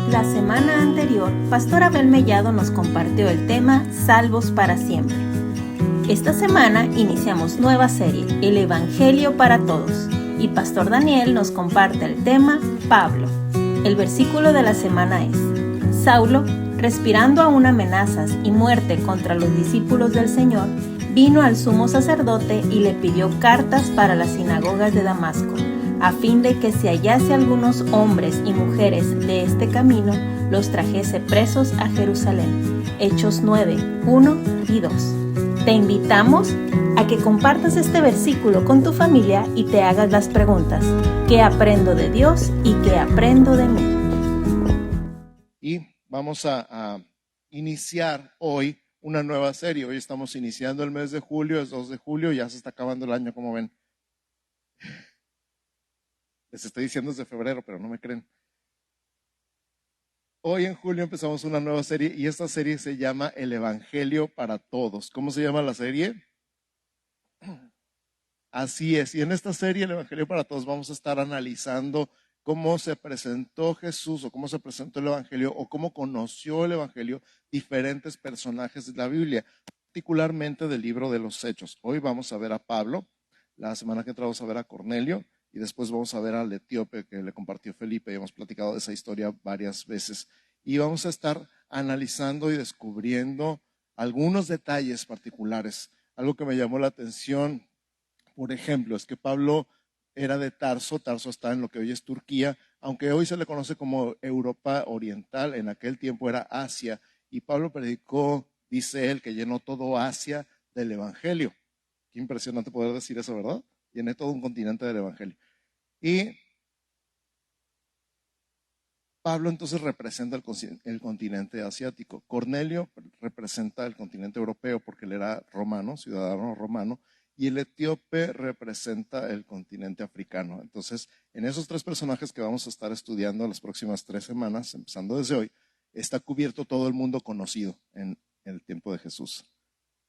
La semana anterior, Pastor Abel Mellado nos compartió el tema Salvos para siempre. Esta semana iniciamos nueva serie, El Evangelio para Todos, y Pastor Daniel nos comparte el tema Pablo. El versículo de la semana es: Saulo, respirando aún amenazas y muerte contra los discípulos del Señor, vino al sumo sacerdote y le pidió cartas para las sinagogas de Damasco, a fin de que si hallase algunos hombres y mujeres de este camino, los trajese presos a Jerusalén. Hechos 9, 1 y 2. Te invitamos a que compartas este versículo con tu familia y te hagas las preguntas: ¿qué aprendo de Dios y qué aprendo de mí? Y vamos a iniciar hoy una nueva serie. Hoy estamos iniciando el mes de julio, es 2 de julio, ya se está acabando el año, como ven. Les estoy diciendo desde febrero, pero no me creen. Hoy en julio empezamos una nueva serie y esta serie se llama El Evangelio para Todos. ¿Cómo se llama la serie? Así es, y en esta serie, El Evangelio para Todos, vamos a estar analizando cómo se presentó Jesús o cómo se presentó el Evangelio o cómo conoció el Evangelio diferentes personajes de la Biblia, particularmente del libro de los Hechos. Hoy vamos a ver a Pablo, la semana que entra vamos a ver a Cornelio y después vamos a ver al etíope que le compartió Felipe y hemos platicado de esa historia varias veces. Y vamos a estar analizando y descubriendo algunos detalles particulares. Algo que me llamó la atención, por ejemplo, es que Pablo era de Tarso. Tarso está en lo que hoy es Turquía, aunque hoy se le conoce como Europa Oriental, en aquel tiempo era Asia, y Pablo predicó, dice él, que llenó todo Asia del Evangelio. Qué impresionante poder decir eso, ¿verdad? Llené todo un continente del Evangelio. Y Pablo entonces representa el continente asiático. Cornelio representa el continente europeo porque él era romano, ciudadano romano, y el etíope representa el continente africano. Entonces, en esos tres personajes que vamos a estar estudiando las próximas 3 semanas, empezando desde hoy, está cubierto todo el mundo conocido en el tiempo de Jesús.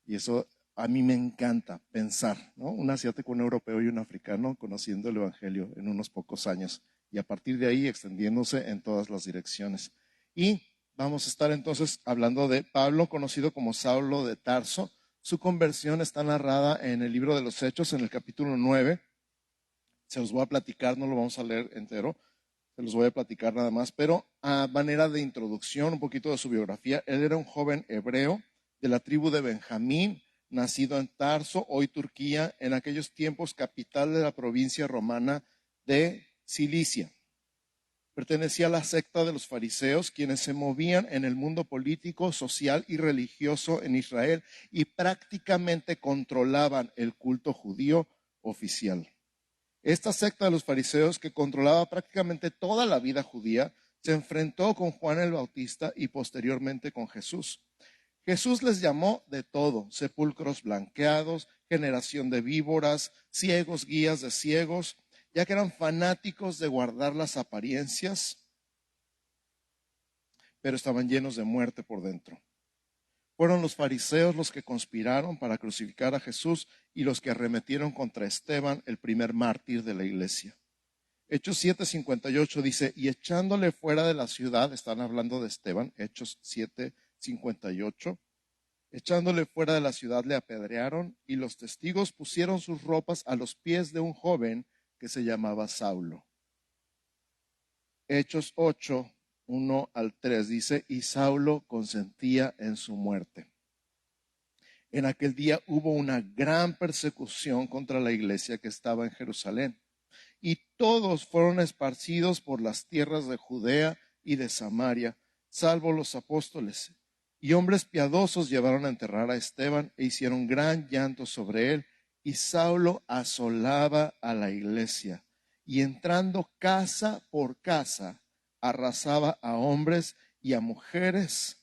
Y eso a mí me encanta pensar, ¿no? Un asiático, un europeo y un africano conociendo el Evangelio en unos pocos años y a partir de ahí extendiéndose en todas las direcciones. Y vamos a estar entonces hablando de Pablo, conocido como Saulo de Tarso. Su conversión está narrada en el libro de los Hechos, en el capítulo 9. Se los voy a platicar, no lo vamos a leer entero, se los voy a platicar nada más, pero a manera de introducción, un poquito de su biografía. Él era un joven hebreo de la tribu de Benjamín, nacido en Tarso, hoy Turquía, en aquellos tiempos capital de la provincia romana de Cilicia. Pertenecía a la secta de los fariseos, quienes se movían en el mundo político, social y religioso en Israel y prácticamente controlaban el culto judío oficial. Esta secta de los fariseos, que controlaba prácticamente toda la vida judía, se enfrentó con Juan el Bautista y posteriormente con Jesús. Jesús les llamó de todo: sepulcros blanqueados, generación de víboras, ciegos, guías de ciegos, ya que eran fanáticos de guardar las apariencias, pero estaban llenos de muerte por dentro. Fueron los fariseos los que conspiraron para crucificar a Jesús y los que arremetieron contra Esteban, el primer mártir de la iglesia. Hechos 7:58 dice: y echándole fuera de la ciudad, están hablando de Esteban, Hechos 7:58, echándole fuera de la ciudad le apedrearon y los testigos pusieron sus ropas a los pies de un joven que se llamaba Saulo. Hechos 8, 1 al 3 dice: y Saulo consentía en su muerte. En aquel día hubo una gran persecución contra la iglesia que estaba en Jerusalén, y todos fueron esparcidos por las tierras de Judea y de Samaria, salvo los apóstoles. Y hombres piadosos llevaron a enterrar a Esteban e hicieron gran llanto sobre él. Y Saulo asolaba a la iglesia y entrando casa por casa arrastraba a hombres y a mujeres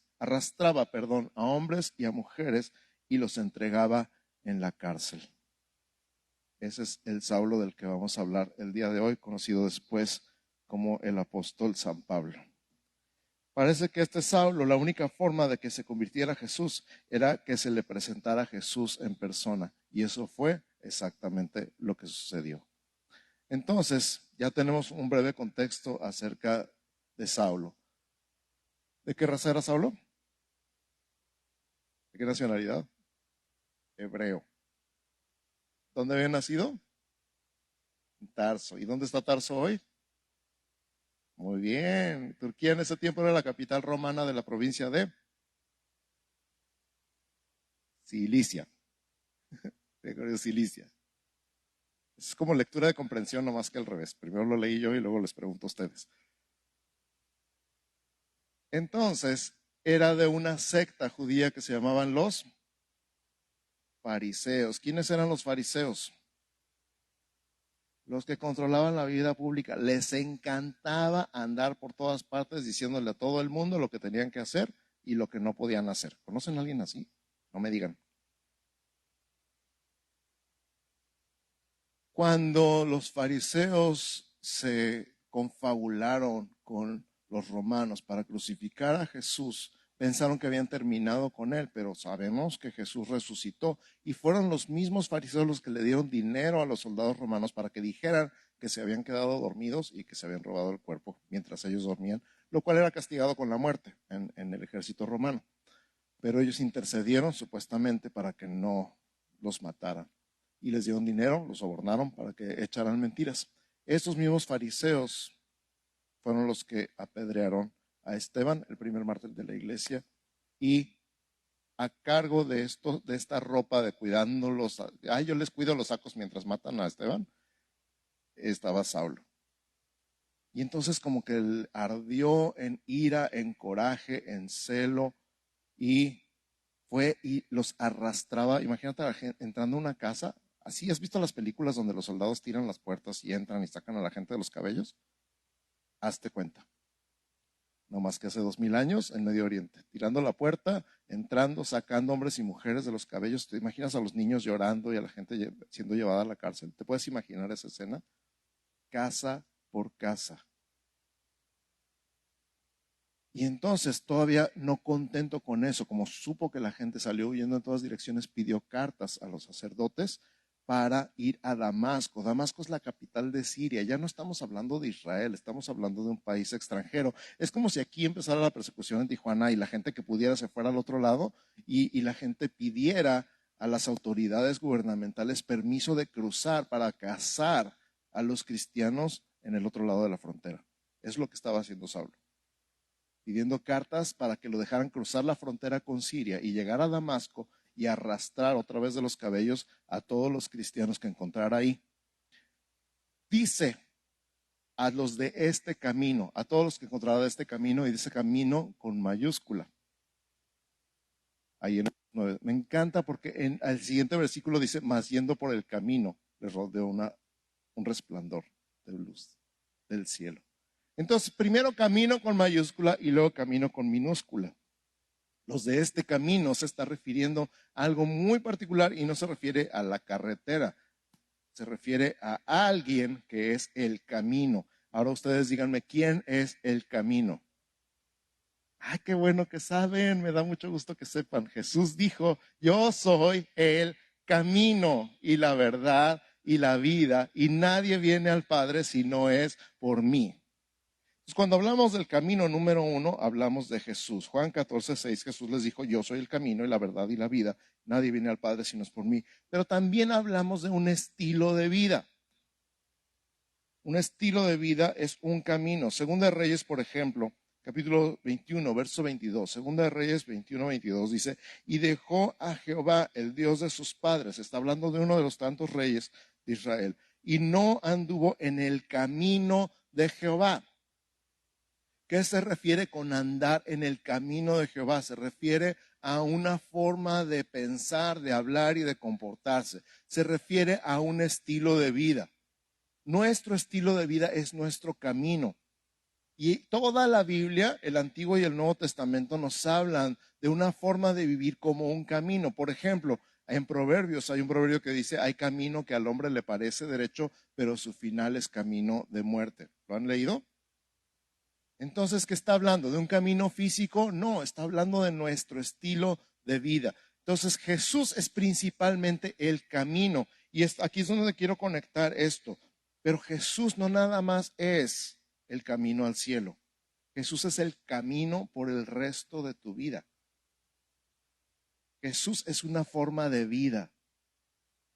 y los entregaba en la cárcel. Ese es el Saulo del que vamos a hablar el día de hoy, conocido después como el apóstol San Pablo. Parece que este Saulo, la única forma de que se convirtiera a Jesús era que se le presentara a Jesús en persona, y eso fue exactamente lo que sucedió. Entonces, ya tenemos un breve contexto acerca de Saulo. ¿De qué raza era Saulo? ¿De qué nacionalidad? Hebreo. ¿Dónde había nacido? En Tarso. ¿Y dónde está Tarso hoy? Muy bien. Turquía en ese tiempo era la capital romana de la provincia de Cilicia. Cilicia. Es como lectura de comprensión, no más que al revés. Primero lo leí yo y luego les pregunto a ustedes. Entonces, era de una secta judía que se llamaban los fariseos. ¿Quiénes eran los fariseos? Los que controlaban la vida pública. Les encantaba andar por todas partes diciéndole a todo el mundo lo que tenían que hacer y lo que no podían hacer. ¿Conocen a alguien así? No me digan. Cuando los fariseos se confabularon con los romanos para crucificar a Jesús, pensaron que habían terminado con él, pero sabemos que Jesús resucitó y fueron los mismos fariseos los que le dieron dinero a los soldados romanos para que dijeran que se habían quedado dormidos y que se habían robado el cuerpo mientras ellos dormían, lo cual era castigado con la muerte en el ejército romano. Pero ellos intercedieron supuestamente para que no los mataran y les dieron dinero, los sobornaron para que echaran mentiras. Estos mismos fariseos fueron los que apedrearon a Esteban, el primer mártir de la iglesia, y a cargo de esto, de esta ropa de cuidándolos, yo les cuido los sacos mientras matan a Esteban, estaba Saulo. Y entonces como que él ardió en ira, en coraje, en celo, y fue y los arrastraba. Imagínate a la gente entrando a una casa. ¿Así has visto las películas donde los soldados tiran las puertas y entran y sacan a la gente de los cabellos? Hazte cuenta. No más que hace 2000 años en Medio Oriente, tirando la puerta, entrando, sacando hombres y mujeres de los cabellos. ¿Te imaginas a los niños llorando y a la gente siendo llevada a la cárcel? ¿Te puedes imaginar esa escena? Casa por casa. Y entonces, todavía no contento con eso, como supo que la gente salió huyendo en todas direcciones, pidió cartas a los sacerdotes para ir a Damasco. Damasco es la capital de Siria. Ya no estamos hablando de Israel, estamos hablando de un país extranjero. Es como si aquí empezara la persecución en Tijuana y la gente que pudiera se fuera al otro lado y la gente pidiera a las autoridades gubernamentales permiso de cruzar para cazar a los cristianos en el otro lado de la frontera. Es lo que estaba haciendo Saulo, pidiendo cartas para que lo dejaran cruzar la frontera con Siria y llegar a Damasco y arrastrar otra vez de los cabellos a todos los cristianos que encontrara ahí. Dice a los de este camino, a todos los que encontrara de este camino, y dice camino con mayúscula. Ahí en el 9. Me encanta porque en el siguiente versículo dice, mas yendo por el camino, les rodeó un resplandor de luz del cielo. Entonces, primero camino con mayúscula y luego camino con minúscula. Los de este camino se está refiriendo a algo muy particular y no se refiere a la carretera, se refiere a alguien que es el camino. Ahora ustedes díganme, ¿quién es el camino? Ay, qué bueno que saben, me da mucho gusto que sepan. Jesús dijo, yo soy el camino y la verdad y la vida, y nadie viene al Padre si no es por mí. Entonces, cuando hablamos del camino número 1, hablamos de Jesús. Juan 14:6, Jesús les dijo, yo soy el camino y la verdad y la vida. Nadie viene al Padre si no es por mí. Pero también hablamos de un estilo de vida. Un estilo de vida es un camino. Segunda de Reyes, por ejemplo, capítulo 21, verso 22. Segunda de Reyes 21, 22 dice, y dejó a Jehová, el Dios de sus padres. Está hablando de uno de los tantos reyes de Israel. Y no anduvo en el camino de Jehová. ¿Qué se refiere con andar en el camino de Jehová? Se refiere a una forma de pensar, de hablar y de comportarse. Se refiere a un estilo de vida. Nuestro estilo de vida es nuestro camino. Y toda la Biblia, el Antiguo y el Nuevo Testamento, nos hablan de una forma de vivir como un camino. Por ejemplo, en Proverbios hay un proverbio que dice, hay camino que al hombre le parece derecho, pero su final es camino de muerte. ¿Lo han leído? Entonces, ¿qué está hablando? ¿De un camino físico? No, está hablando de nuestro estilo de vida. Entonces, Jesús es principalmente el camino. Y aquí es donde quiero conectar esto. Pero Jesús no nada más es el camino al cielo. Jesús es el camino por el resto de tu vida. Jesús es una forma de vida.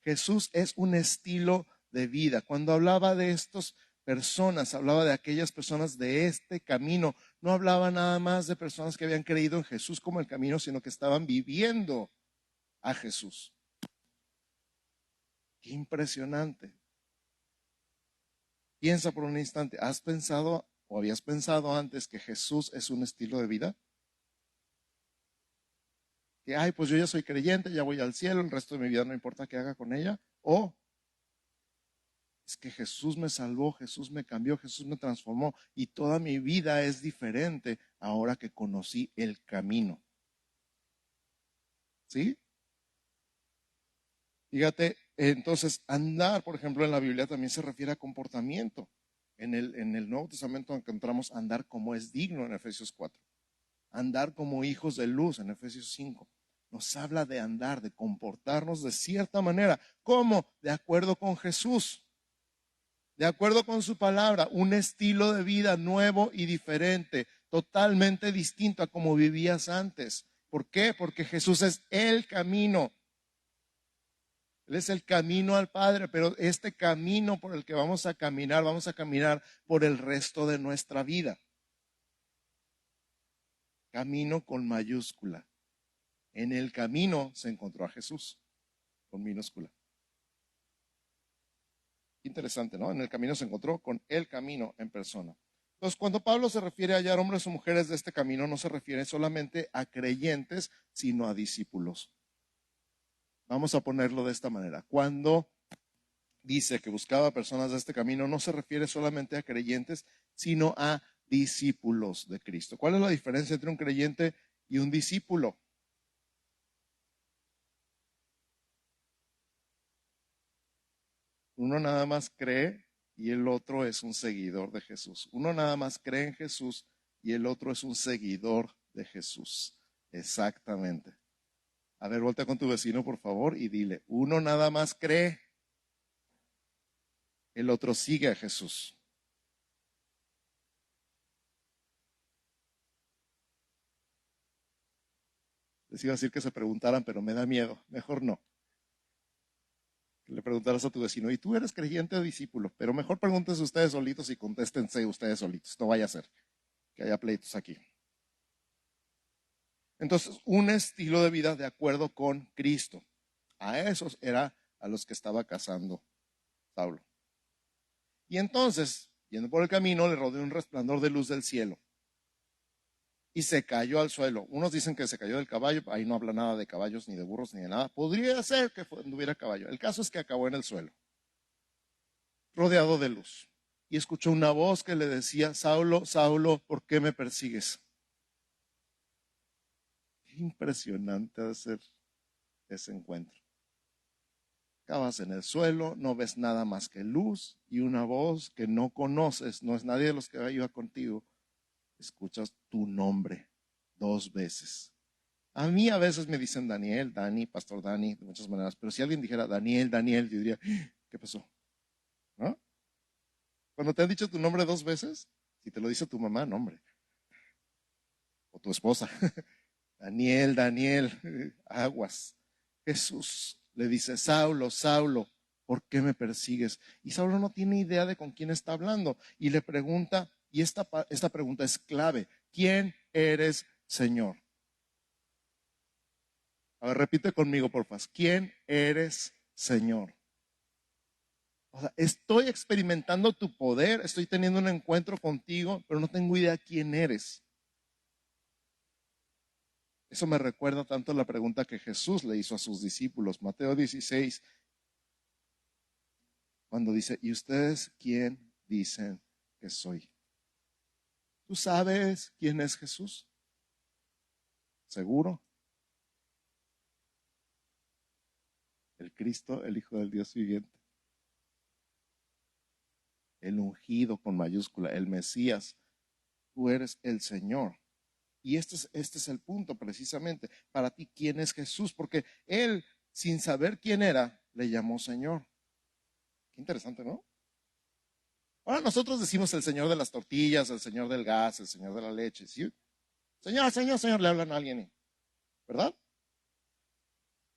Jesús es un estilo de vida. Cuando hablaba de estas personas, hablaba de aquellas personas de este camino. No hablaba nada más de personas que habían creído en Jesús como el camino, sino que estaban viviendo a Jesús. Qué impresionante. Piensa por un instante, ¿has pensado o habías pensado antes que Jesús es un estilo de vida? Que, ay, pues yo ya soy creyente, ya voy al cielo, el resto de mi vida no importa qué haga con ella. O es que Jesús me salvó, Jesús me cambió, Jesús me transformó y toda mi vida es diferente ahora que conocí el camino. ¿Sí? Fíjate, entonces andar, por ejemplo, en la Biblia también se refiere a comportamiento. En el Nuevo Testamento encontramos andar como es digno en Efesios 4. Andar como hijos de luz en Efesios 5. Nos habla de andar, de comportarnos de cierta manera. ¿Cómo? De acuerdo con Jesús. De acuerdo con su palabra, un estilo de vida nuevo y diferente, totalmente distinto a como vivías antes. ¿Por qué? Porque Jesús es el camino. Él es el camino al Padre, pero este camino por el que vamos a caminar por el resto de nuestra vida. Camino con mayúscula. En el camino se encontró a Jesús, con minúscula. Interesante, ¿no? En el camino se encontró con el camino en persona. Entonces, cuando Pablo se refiere a hallar hombres o mujeres de este camino, no se refiere solamente a creyentes, sino a discípulos. Vamos a ponerlo de esta manera. Cuando dice que buscaba personas de este camino, no se refiere solamente a creyentes, sino a discípulos de Cristo. ¿Cuál es la diferencia entre un creyente y un discípulo? Uno nada más cree y el otro es un seguidor de Jesús. Uno nada más cree en Jesús y el otro es un seguidor de Jesús. Exactamente. A ver, voltea con tu vecino, por favor, y dile, uno nada más cree, el otro sigue a Jesús. Les iba a decir que se preguntaran, pero me da miedo. Mejor no. Que le preguntaras a tu vecino, ¿y tú eres creyente o discípulo? Pero mejor pregúntense ustedes solitos y contéstense ustedes solitos. No vaya a ser que haya pleitos aquí. Entonces, un estilo de vida de acuerdo con Cristo. A esos era a los que estaba cazando Saulo. Y entonces, yendo por el camino, le rodeó un resplandor de luz del cielo. Y se cayó al suelo. Unos dicen que se cayó del caballo, ahí no habla nada de caballos, ni de burros, ni de nada. Podría ser que anduviera caballo. El caso es que acabó en el suelo, rodeado de luz. Y escuchó una voz que le decía, Saulo, Saulo, ¿por qué me persigues? Qué impresionante de ser ese encuentro. Acabas en el suelo, no ves nada más que luz y una voz que no conoces, no es nadie de los que iba contigo. Escuchas tu nombre 2 veces. A mí a veces me dicen Daniel, Dani, Pastor Dani, de muchas maneras, pero si alguien dijera Daniel, Daniel, yo diría, ¿qué pasó? ¿No? Cuando te han dicho tu nombre 2 veces, si te lo dice tu mamá, nombre, o tu esposa, Daniel, Daniel, aguas. Jesús le dice, Saulo, Saulo, ¿por qué me persigues? Y Saulo no tiene idea de con quién está hablando y le pregunta, y esta pregunta es clave, ¿quién eres, Señor? A ver, repite conmigo, por favor, ¿quién eres, Señor? O sea, estoy experimentando tu poder, estoy teniendo un encuentro contigo, pero no tengo idea quién eres. Eso me recuerda tanto a la pregunta que Jesús le hizo a sus discípulos, Mateo 16, cuando dice, ¿y ustedes quién dicen que soy? ¿Tú sabes quién es Jesús? ¿Seguro? El Cristo, el Hijo del Dios viviente. El ungido con mayúscula, el Mesías. Tú eres el Señor. Y este es el punto precisamente. Para ti, ¿quién es Jesús? Porque él, sin saber quién era, le llamó Señor. Qué interesante, ¿no? Ahora nosotros decimos el señor de las tortillas, el señor del gas, el señor de la leche, ¿sí? Señor, señor, señor, le hablan a alguien, ¿verdad?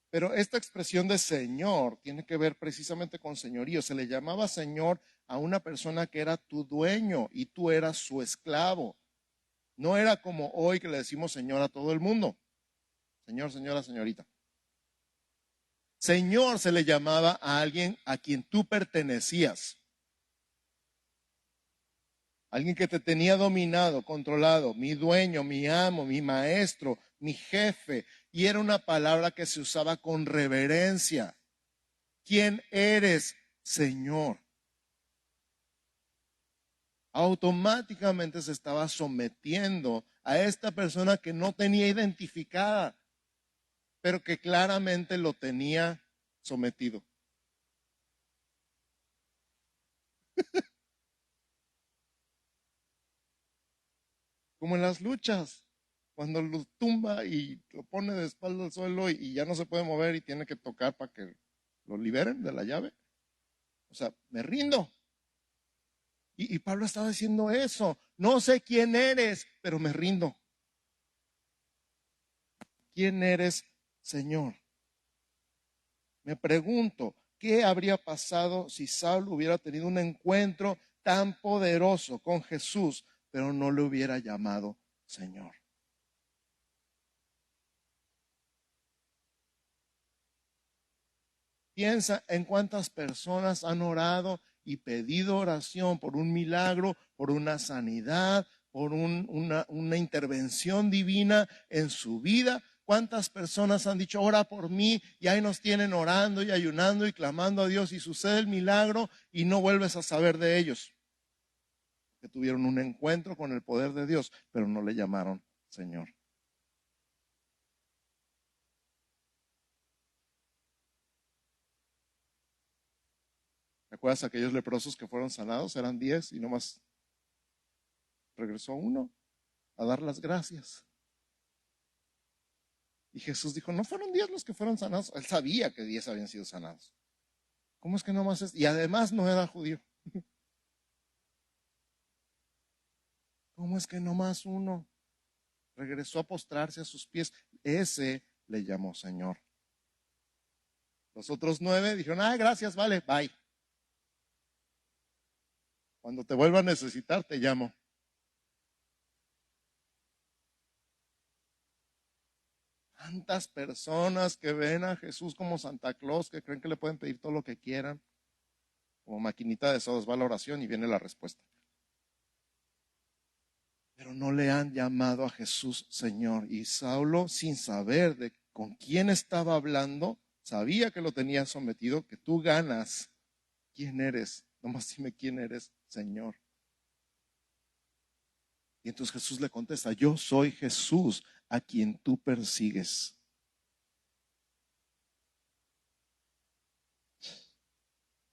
Pero esta expresión de señor tiene que ver precisamente con señorío. Se le llamaba señor a una persona que era tu dueño y tú eras su esclavo. No era como hoy que le decimos señor a todo el mundo. Señor, señora, señorita. Señor se le llamaba a alguien a quien tú pertenecías. Alguien que te tenía dominado, controlado, mi dueño, mi amo, mi maestro, mi jefe. Y era una palabra que se usaba con reverencia. ¿Quién eres, Señor? Automáticamente se estaba sometiendo a esta persona que no tenía identificada, pero que claramente lo tenía sometido. Como en las luchas, cuando lo tumba y lo pone de espalda al suelo y ya no se puede mover y tiene que tocar para que lo liberen de la llave. O sea, me rindo. Y Pablo estaba diciendo eso. No sé quién eres, pero me rindo. ¿Quién eres, Señor? Me pregunto, ¿qué habría pasado si Saulo hubiera tenido un encuentro tan poderoso con Jesús, pero no le hubiera llamado Señor? Piensa en cuántas personas han orado y pedido oración por un milagro, por una sanidad, por una intervención divina en su vida. ¿Cuántas personas han dicho, ora por mí? Y ahí nos tienen orando y ayunando y clamando a Dios y sucede el milagro y no vuelves a saber de ellos. Que tuvieron un encuentro con el poder de Dios, pero no le llamaron Señor. ¿Te acuerdas aquellos leprosos que fueron sanados? Eran 10 y nomás regresó uno a dar las gracias. Y Jesús dijo, no fueron 10 los que fueron sanados. Él sabía que 10 habían sido sanados. ¿Cómo es que nomás es? Y además no era judío. ¿Cómo es que nomás uno regresó a postrarse a sus pies? Ese le llamó Señor. Los otros 9 dijeron, gracias, vale, bye. Cuando te vuelva a necesitar, te llamo. Tantas personas que ven a Jesús como Santa Claus, que creen que le pueden pedir todo lo que quieran. Como maquinita de sodas, va la oración y viene la respuesta. Pero no le han llamado a Jesús Señor. Y Saulo, sin saber de con quién estaba hablando, sabía que lo tenía sometido, que tú ganas. ¿Quién eres? Nomás dime quién eres, Señor. Y entonces Jesús le contesta, yo soy Jesús a quien tú persigues.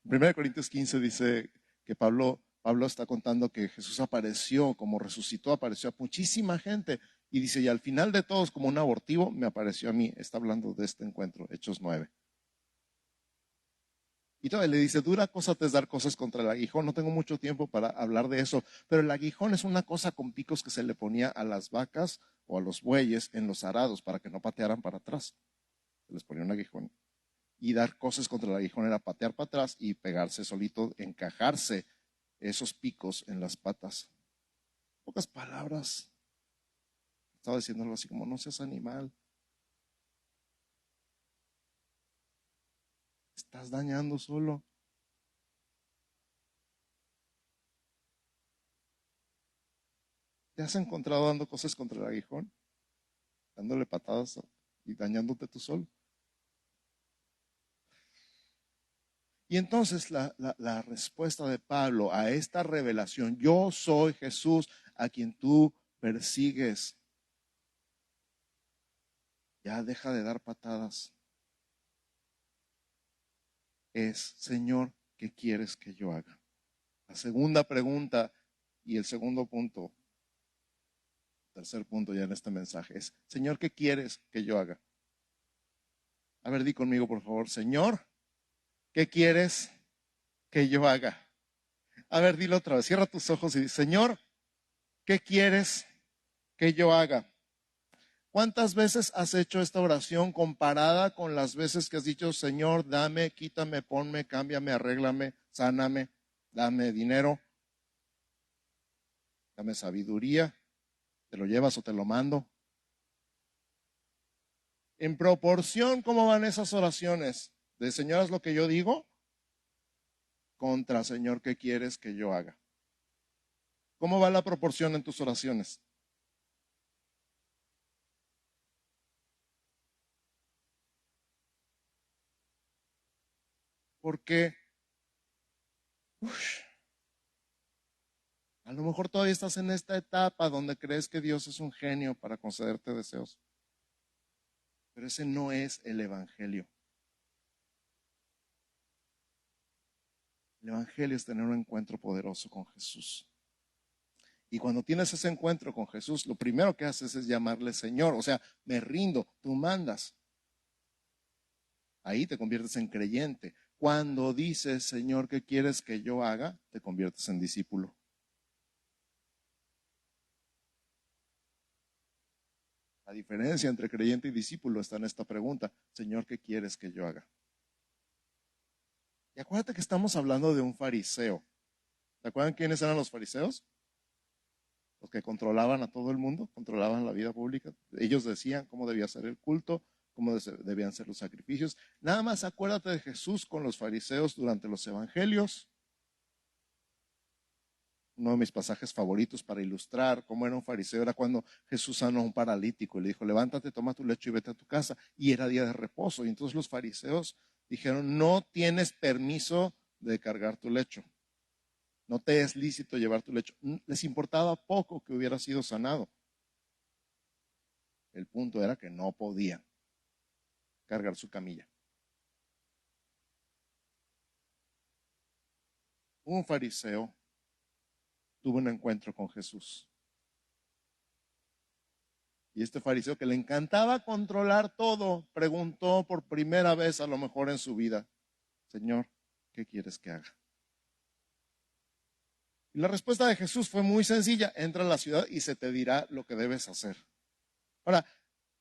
En 1 Corintios 15 dice que Pablo está contando que Jesús apareció, como resucitó, apareció a muchísima gente. Y dice, y al final de todos, como un abortivo, me apareció a mí. Está hablando de este encuentro, Hechos 9. Y todavía le dice, dura cosa te es dar cosas contra el aguijón. No tengo mucho tiempo para hablar de eso, pero el aguijón es una cosa con picos que se le ponía a las vacas o a los bueyes en los arados para que no patearan para atrás. Se les ponía un aguijón. Y dar cosas contra el aguijón era patear para atrás y pegarse solito, encajarse esos picos en las patas. Pocas palabras. Estaba diciendo algo así como, no seas animal. Estás dañando solo. ¿Te has encontrado dando cosas contra el aguijón? Dándole patadas y dañándote tú solo. Y entonces la respuesta de Pablo a esta revelación, yo soy Jesús a quien tú persigues. Ya deja de dar patadas. Es, Señor, ¿qué quieres que yo haga? La segunda pregunta y el segundo punto, tercer punto ya en este mensaje es, Señor, ¿qué quieres que yo haga? A ver, di conmigo, por favor, Señor, ¿qué quieres que yo haga? A ver, dilo otra vez. Cierra tus ojos y di, Señor, ¿qué quieres que yo haga? ¿Cuántas veces has hecho esta oración comparada con las veces que has dicho, Señor, dame, quítame, ponme, cámbiame, arréglame, sáname, dame dinero, dame sabiduría, te lo llevas o te lo mando? En proporción, ¿cómo van esas oraciones? De Señor, haz lo que yo digo, contra Señor, ¿qué quieres que yo haga? ¿Cómo va la proporción en tus oraciones? Porque a lo mejor todavía estás en esta etapa donde crees que Dios es un genio para concederte deseos. Pero ese no es el Evangelio. El Evangelio es tener un encuentro poderoso con Jesús. Y cuando tienes ese encuentro con Jesús, lo primero que haces es llamarle Señor. O sea, me rindo, tú mandas. Ahí te conviertes en creyente. Cuando dices, Señor, ¿qué quieres que yo haga? Te conviertes en discípulo. La diferencia entre creyente y discípulo está en esta pregunta. Señor, ¿qué quieres que yo haga? Y acuérdate que estamos hablando de un fariseo. ¿Te acuerdan quiénes eran los fariseos? Los que controlaban a todo el mundo, controlaban la vida pública. Ellos decían cómo debía ser el culto, cómo debían ser los sacrificios. Nada más acuérdate de Jesús con los fariseos durante los evangelios. Uno de mis pasajes favoritos para ilustrar cómo era un fariseo era cuando Jesús sanó a un paralítico y le dijo, levántate, toma tu lecho y vete a tu casa. Y era día de reposo. Y entonces los fariseos dijeron, no tienes permiso de cargar tu lecho. No te es lícito llevar tu lecho. Les importaba poco que hubiera sido sanado. El punto era que no podían cargar su camilla. Un fariseo tuvo un encuentro con Jesús. Y este fariseo que le encantaba controlar todo, preguntó por primera vez a lo mejor en su vida, Señor, ¿qué quieres que haga? Y la respuesta de Jesús fue muy sencilla, entra a la ciudad y se te dirá lo que debes hacer. Ahora,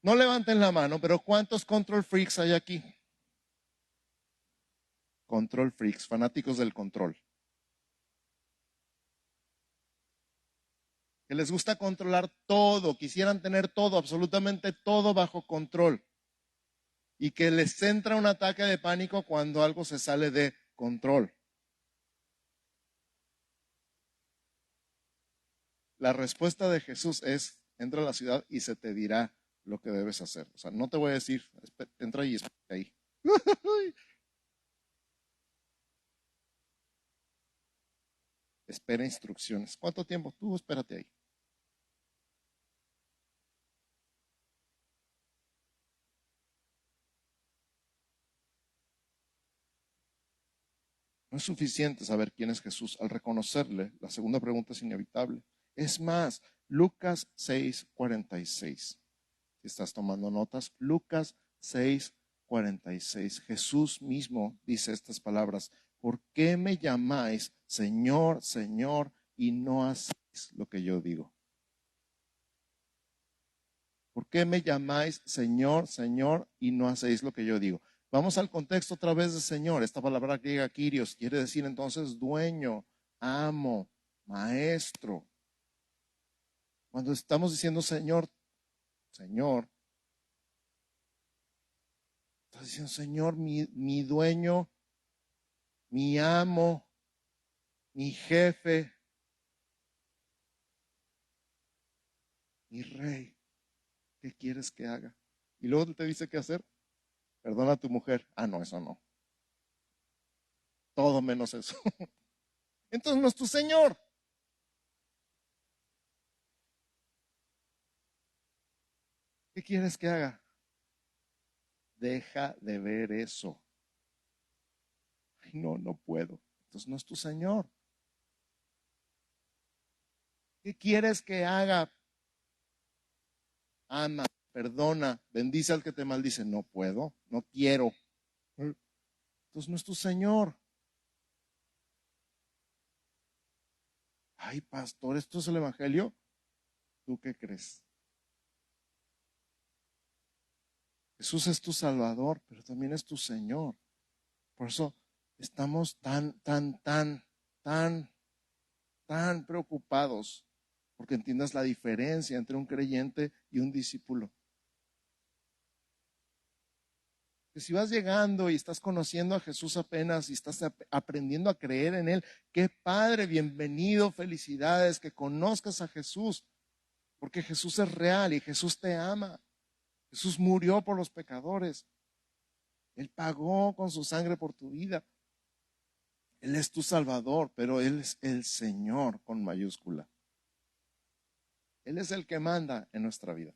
no levanten la mano, pero ¿cuántos control freaks hay aquí? Control freaks, fanáticos del control. Que les gusta controlar todo, quisieran tener todo, absolutamente todo bajo control. Y que les entra un ataque de pánico cuando algo se sale de control. La respuesta de Jesús es, entra a la ciudad y se te dirá lo que debes hacer. O sea, no te voy a decir, entra y espérate ahí. Espera instrucciones. ¿Cuánto tiempo? Tú espérate ahí. No es suficiente saber quién es Jesús. Al reconocerle, la segunda pregunta es inevitable. Es más, Lucas 6:46. Si estás tomando notas, Lucas 6:46. Jesús mismo dice estas palabras. ¿Por qué me llamáis Señor, Señor, y no hacéis lo que yo digo? ¿Por qué me llamáis Señor, Señor, y no hacéis lo que yo digo? Vamos al contexto otra vez de Señor. Esta palabra griega, Kyrios, quiere decir entonces dueño, amo, maestro. Cuando estamos diciendo Señor, Señor, estás diciendo Señor, mi dueño, mi amo, mi jefe, mi rey. ¿Qué quieres que haga? Y luego te dice qué hacer. Perdona a tu mujer. Ah, no, eso no. Todo menos eso. Entonces no es tu Señor. ¿Qué quieres que haga? Deja de ver eso. Ay, no, no puedo. Entonces no es tu Señor. ¿Qué quieres que haga? Ama, perdona, bendice al que te maldice. No puedo, no quiero. Entonces no es tu Señor. ay, pastor, ¿esto es el evangelio? ¿Tú qué crees? Jesús es tu Salvador, pero también es tu Señor. Por eso estamos tan preocupados porque entiendas la diferencia entre un creyente y un discípulo. Que si vas llegando y estás conociendo a Jesús apenas y estás aprendiendo a creer en Él, qué padre, bienvenido, felicidades, que conozcas a Jesús, porque Jesús es real y Jesús te ama. Jesús murió por los pecadores. Él pagó con su sangre por tu vida. Él es tu Salvador, pero Él es el Señor con mayúscula. Él es el que manda en nuestra vida.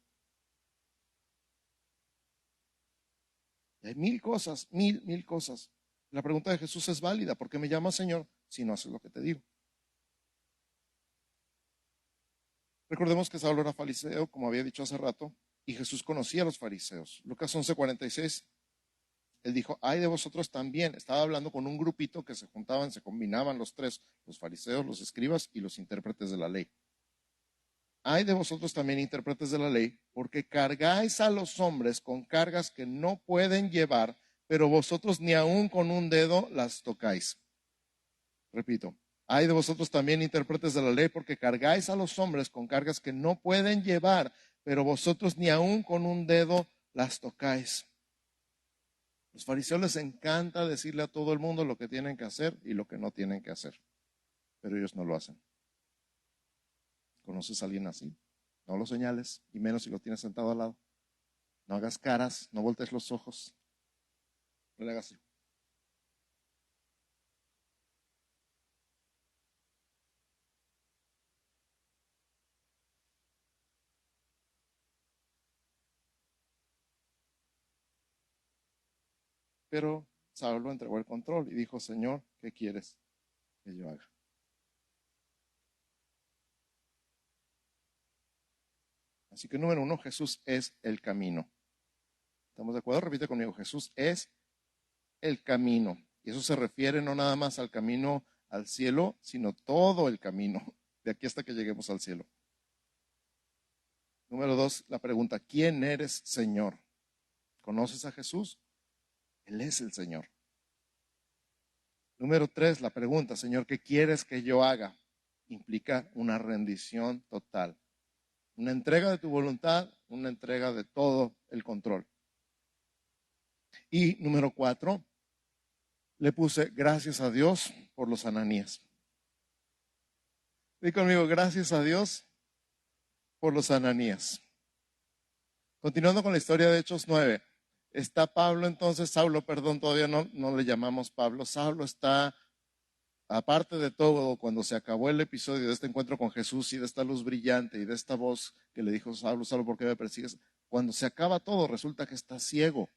Y hay mil cosas, mil cosas. La pregunta de Jesús es válida. ¿Por qué me llamas Señor si no haces lo que te digo? Recordemos que Saulo era fariseo, como había dicho hace rato, y Jesús conocía a los fariseos. Lucas 11:46, Él dijo, ay de vosotros también. Estaba hablando con un grupito que se juntaban, se combinaban los tres, los fariseos, los escribas y los intérpretes de la ley. Ay de vosotros también, intérpretes de la ley, porque cargáis a los hombres con cargas que no pueden llevar, pero vosotros ni aun con un dedo las tocáis. Repito, ay de vosotros también, intérpretes de la ley, porque cargáis a los hombres con cargas que no pueden llevar, pero vosotros ni aun con un dedo las tocáis. Los fariseos les encanta decirle a todo el mundo lo que tienen que hacer y lo que no tienen que hacer, pero ellos no lo hacen. ¿Conoces a alguien así? No lo señales, y menos si lo tienes sentado al lado. No hagas caras, no voltees los ojos. No le hagas así. Pero Saulo entregó el control y dijo, Señor, ¿qué quieres que yo haga? Así que número uno, Jesús es el camino. ¿Estamos de acuerdo? Repite conmigo, Jesús es el camino. Y eso se refiere no nada más al camino al cielo, sino todo el camino, de aquí hasta que lleguemos al cielo. Número dos, la pregunta, ¿quién eres, Señor? ¿Conoces a Jesús? Él es el Señor. Número tres, la pregunta, Señor, ¿qué quieres que yo haga? Implica una rendición total. Una entrega de tu voluntad, una entrega de todo el control. Y número cuatro, le puse gracias a Dios por los Ananías. Di conmigo, gracias a Dios por los Ananías. Continuando con la historia de Hechos 9, está Pablo entonces, Saulo, perdón, todavía no le llamamos Pablo. Saulo está, aparte de todo, cuando se acabó el episodio de este encuentro con Jesús y de esta luz brillante y de esta voz que le dijo, Saulo, Saulo, ¿por qué me persigues? Cuando se acaba todo, resulta que está ciego.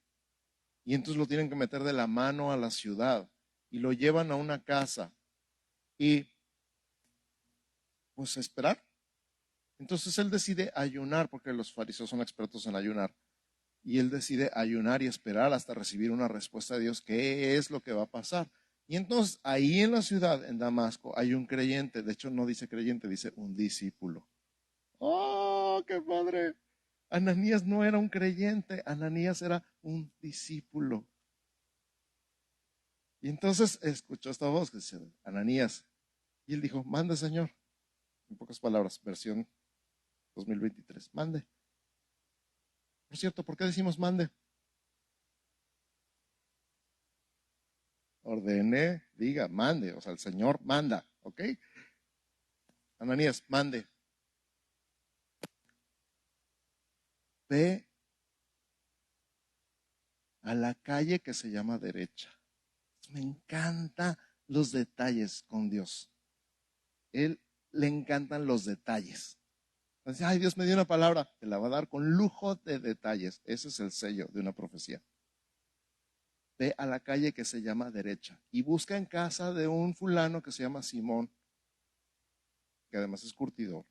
Y entonces lo tienen que meter de la mano a la ciudad y lo llevan a una casa y pues esperar. Entonces él decide ayunar, porque los fariseos son expertos en ayunar. Y él decide ayunar y esperar hasta recibir una respuesta de Dios. ¿Qué es lo que va a pasar? Y entonces ahí en la ciudad, en Damasco, hay un creyente. De hecho no dice creyente, dice un discípulo. ¡Oh, qué padre! Ananías no era un creyente, Ananías era un discípulo. Y entonces escuchó esta voz que decía, Ananías. Y él dijo, mande, Señor. En pocas palabras, versión 2023, mande. Por cierto, ¿por qué decimos mande? Ordene, diga, mande. O sea, el Señor manda, ¿ok? Ananías, mande. Ve a la calle que se llama derecha. Me encantan los detalles con Dios. Él le encantan los detalles. Entonces, ay, Dios me dio una palabra, te la va a dar con lujo de detalles. Ese es el sello de una profecía. Ve a la calle que se llama derecha y busca en casa de un fulano que se llama Simón, que además es curtidor,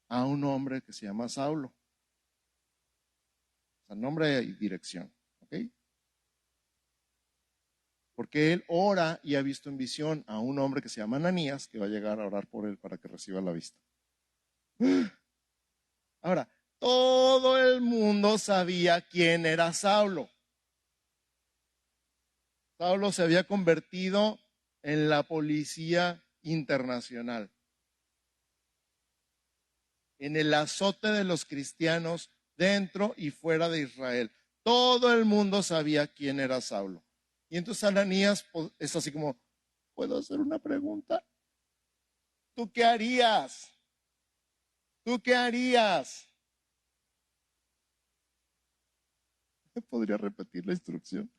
a un hombre que se llama Saulo. O sea, nombre y dirección, ¿ok? porque él ora y ha visto en visión a un hombre que se llama Ananías, que va a llegar a orar por él para que reciba la vista. Ahora, todo el mundo sabía quién era Saulo. Saulo se había convertido en la policía internacional, en el azote de los cristianos dentro y fuera de Israel. Todo el mundo sabía quién era Saulo. Y entonces Ananías es así como, ¿puedo hacer una pregunta? ¿Tú qué harías? ¿Tú qué harías? ¿Podría repetir la instrucción?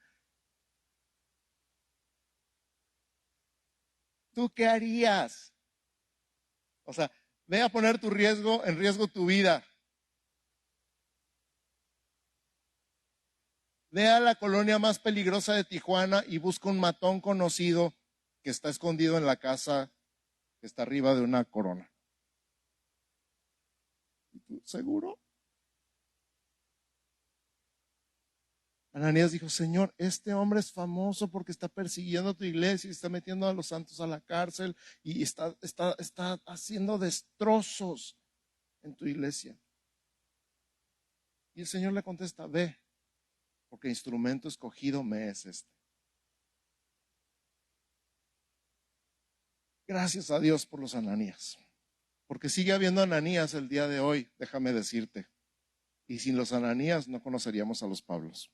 ¿Tú qué harías? O sea, ve a poner en riesgo tu vida. Ve a la colonia más peligrosa de Tijuana y busca un matón conocido que está escondido en la casa que está arriba de una corona. ¿Y tú, seguro? Ananías dijo, Señor, este hombre es famoso porque está persiguiendo a tu iglesia y está metiendo a los santos a la cárcel y está haciendo destrozos en tu iglesia. Y el Señor le contesta, ve, porque instrumento escogido me es este. Gracias a Dios por los Ananías, porque sigue habiendo Ananías el día de hoy, déjame decirte. Y sin los Ananías no conoceríamos a los Pablos.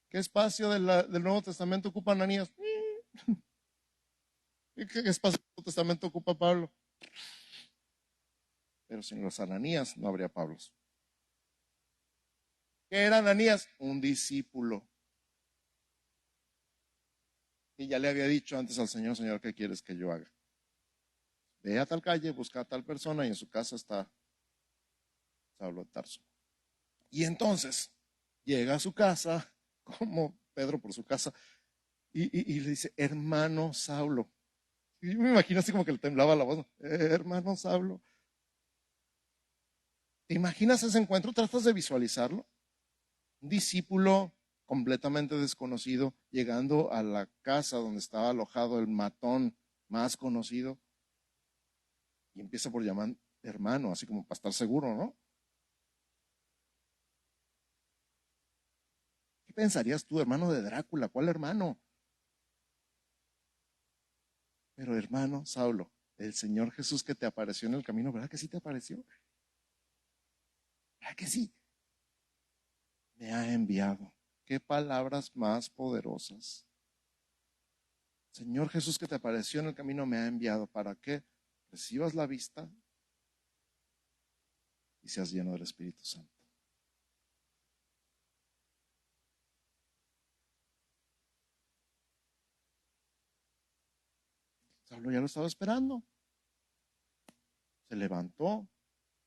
¿Qué espacio del Nuevo Testamento ocupa Ananías? ¿Qué espacio del Nuevo Testamento ocupa Pablo? Pero sin los Ananías no habría Pablos. ¿Qué era Ananías? Un discípulo. Y ya le había dicho antes al Señor, Señor, ¿qué quieres que yo haga? Ve a tal calle, busca a tal persona y en su casa está Saulo de Tarso. Y entonces llega a su casa, como Pedro por su casa, y le dice, hermano Saulo. Y me imagino así como que le temblaba la voz, ¿no? Hermano Saulo. ¿Te imaginas ese encuentro? ¿Tratas de visualizarlo? Un discípulo completamente desconocido llegando a la casa donde estaba alojado el matón más conocido y empieza por llamar hermano, así como para estar seguro, ¿no? ¿Qué pensarías tú, hermano de Drácula? ¿Cuál hermano? Pero hermano Saulo, el Señor Jesús que te apareció en el camino, ¿verdad que sí te apareció? ¿Verdad que sí? Me ha enviado. Qué palabras más poderosas. Señor Jesús que te apareció en el camino me ha enviado para que recibas la vista y seas lleno del Espíritu Santo. Saulo ya lo estaba esperando. Se levantó,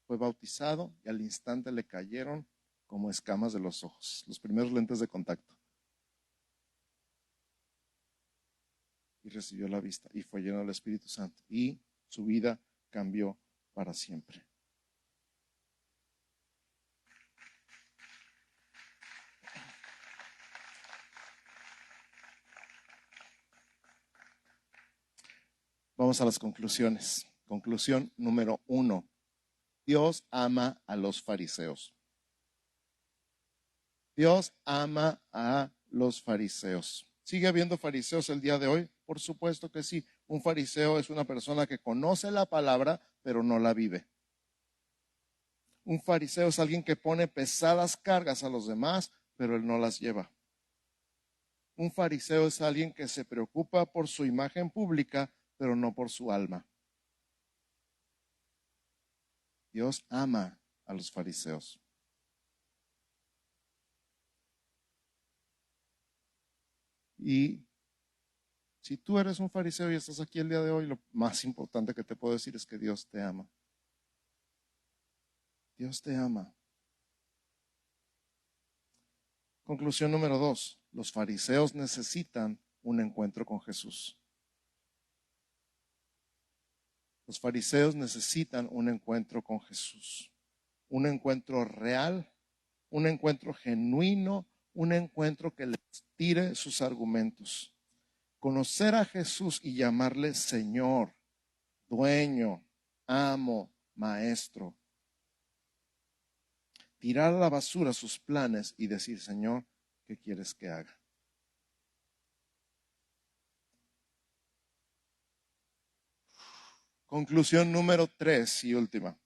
fue bautizado y al instante le cayeron como escamas de los ojos, los primeros lentes de contacto. Y recibió la vista y fue lleno del Espíritu Santo y su vida cambió para siempre. Vamos a las conclusiones. Conclusión número 1. Dios ama a los fariseos. Dios ama a los fariseos. ¿Sigue habiendo fariseos el día de hoy? Por supuesto que sí. Un fariseo es una persona que conoce la palabra, pero no la vive. Un fariseo es alguien que pone pesadas cargas a los demás, pero él no las lleva. Un fariseo es alguien que se preocupa por su imagen pública, pero no por su alma. Dios ama a los fariseos. Y si tú eres un fariseo y estás aquí el día de hoy, lo más importante que te puedo decir es que Dios te ama. Dios te ama. Conclusión número 2. Los fariseos necesitan un encuentro con Jesús. Los fariseos necesitan un encuentro con Jesús. Un encuentro real, un encuentro genuino, un encuentro que les tire sus argumentos. Conocer a Jesús y llamarle Señor, dueño, amo, maestro. Tirar a la basura sus planes y decir, Señor, ¿qué quieres que haga? Conclusión número 3 y última.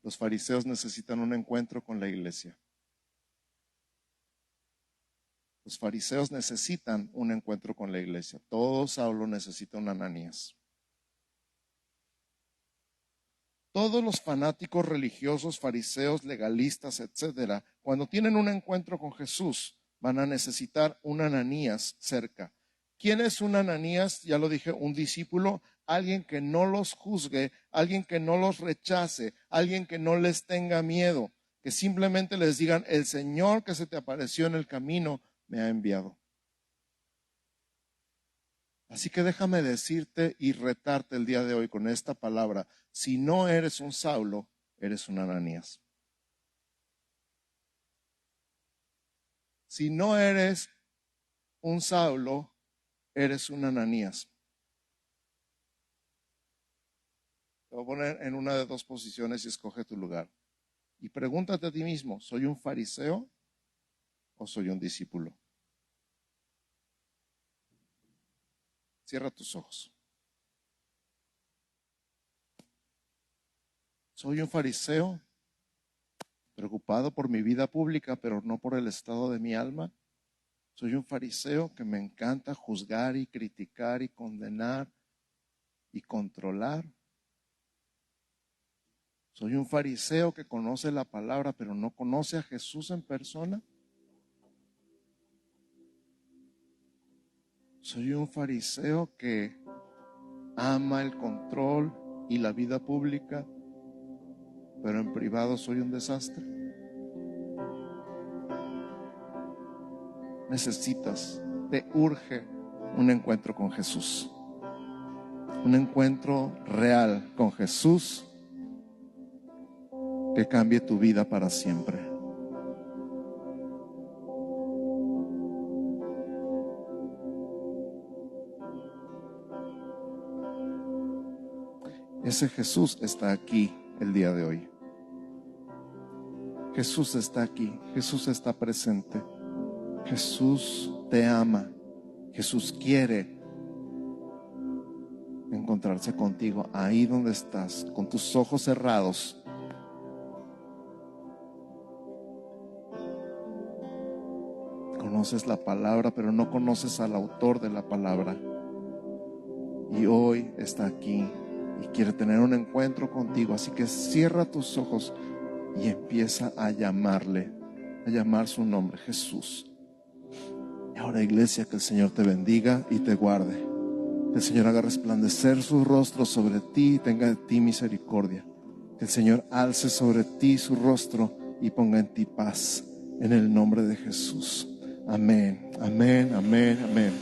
Los fariseos necesitan un encuentro con la iglesia. Los fariseos necesitan un encuentro con la iglesia. Todo Saulo necesita un Ananías. Todos los fanáticos religiosos, fariseos, legalistas, etcétera, cuando tienen un encuentro con Jesús, van a necesitar un Ananías cerca. ¿Quién es un Ananías? Ya lo dije, un discípulo, alguien que no los juzgue, alguien que no los rechace, alguien que no les tenga miedo, que simplemente les digan, el Señor que se te apareció en el camino me ha enviado. Así que déjame decirte y retarte el día de hoy con esta palabra. Si no eres un Saulo, eres un Ananías. Si no eres un Saulo, eres un Ananías. Te voy a poner en una de dos posiciones y escoge tu lugar. Y pregúntate a ti mismo, ¿soy un fariseo o soy un discípulo? Cierra tus ojos. Soy un fariseo preocupado por mi vida pública, pero no por el estado de mi alma. Soy un fariseo que me encanta juzgar y criticar y condenar y controlar. Soy un fariseo que conoce la palabra, pero no conoce a Jesús en persona. Soy un fariseo que ama el control y la vida pública, pero en privado soy un desastre. Necesitas, te urge un encuentro con Jesús. Un encuentro real con Jesús que cambie tu vida para siempre. Ese Jesús está aquí el día de hoy. Jesús está aquí, Jesús está presente. Jesús te ama, Jesús quiere encontrarse contigo ahí donde estás, con tus ojos cerrados. Conoces la palabra, pero no conoces al autor de la palabra. Y hoy está aquí y quiere tener un encuentro contigo. Así que cierra tus ojos y empieza a llamarle, a llamar su nombre, Jesús. Y ahora, iglesia, que el Señor te bendiga y te guarde. Que el Señor haga resplandecer su rostro sobre ti y tenga de ti misericordia. Que el Señor alce sobre ti su rostro y ponga en ti paz. En el nombre de Jesús. Amén, amén, amén, amén.